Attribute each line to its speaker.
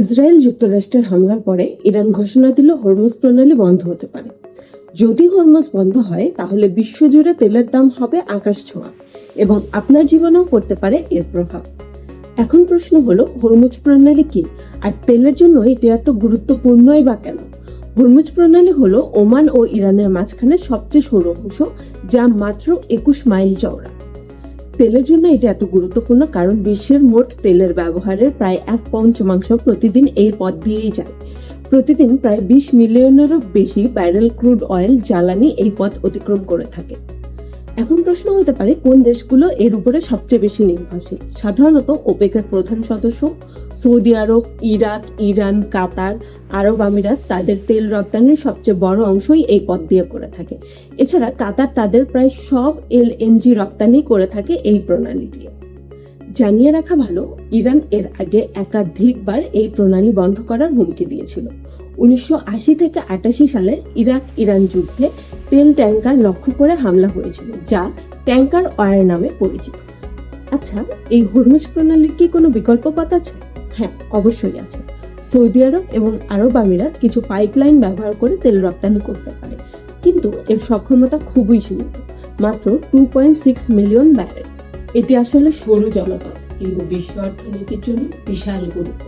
Speaker 1: Israel যুক্তরাষ্ট্রের হামলার পরে ইরান ঘোষণা দিল হরমুজ প্রণালী বন্ধ হতে পারে। যদি হরমুজ বন্ধ হয় তাহলে বিশ্বজুড়ে তেলের দাম হবে আকাশ ছোঁয়া এবং আপনার জীবনেও পড়তে পারে এর প্রভাব। এখন প্রশ্ন হলো, হরমুজ প্রণালী কি, আর তেলের জন্য এটি এত গুরুত্বপূর্ণই বা কেন? হরমুজ প্রণালী হলো ওমান ও ইরানের মাঝখানে সবচেয়ে সরু অংশ, যা মাত্র 21 মাইল চওড়া। তেলের জন্য এটা এত গুরুত্বপূর্ণ কারণ বিশ্বের মোট তেলের ব্যবহারের প্রায় 1/5 প্রতিদিন এই পথ দিয়েই যায়। প্রতিদিন প্রায় 20 মিলিয়নেরও বেশি ব্যারেল ক্রুড অয়েল জ্বালানি এই পথ অতিক্রম করে থাকে। এখন প্রশ্ন হতে পারে, কোন দেশগুলো এর উপরে সবচেয়ে বেশি নির্ভরশীল? সাধারণত ওপেকের প্রধান সদস্য সৌদি আরব, ইরাক, ইরান, কাতার, আরব আমিরাত তাদের তেল রপ্তানির সবচেয়ে বড় অংশই এই পথ দিয়ে করে থাকে। এছাড়া কাতার তাদের প্রায় সব এলএনজি রপ্তানি করে থাকে এই প্রণালী দিয়ে। জানিয়ে রাখা ভালো, ইরান এর আগে একাধিকবার এই প্রণালী বন্ধ করার হুমকি দিয়েছিল। 1980 থেকে 88 সালের ইরাক ইরান যুদ্ধে তেল ট্যাঙ্কার লক্ষ্য করে হামলা হয়েছিল, যা ট্যাঙ্কার ওয়ার নামে পরিচিত। আচ্ছা, এই হরমুজ প্রণালীর কি কোনো বিকল্প পথ আছে? হ্যাঁ, অবশ্যই আছে। সৌদি আরব এবং আরব আমিরাত কিছু পাইপলাইন ব্যবহার করে তেল রপ্তানি করতে পারে, কিন্তু এর সক্ষমতা খুবই সীমিত, মাত্র 2.6 মিলিয়ন ব্যারেল। এটি আসলে সরু জলপথ, কিন্তু বিশ্ব অর্থনীতির জন্য বিশাল গুরুত্ব।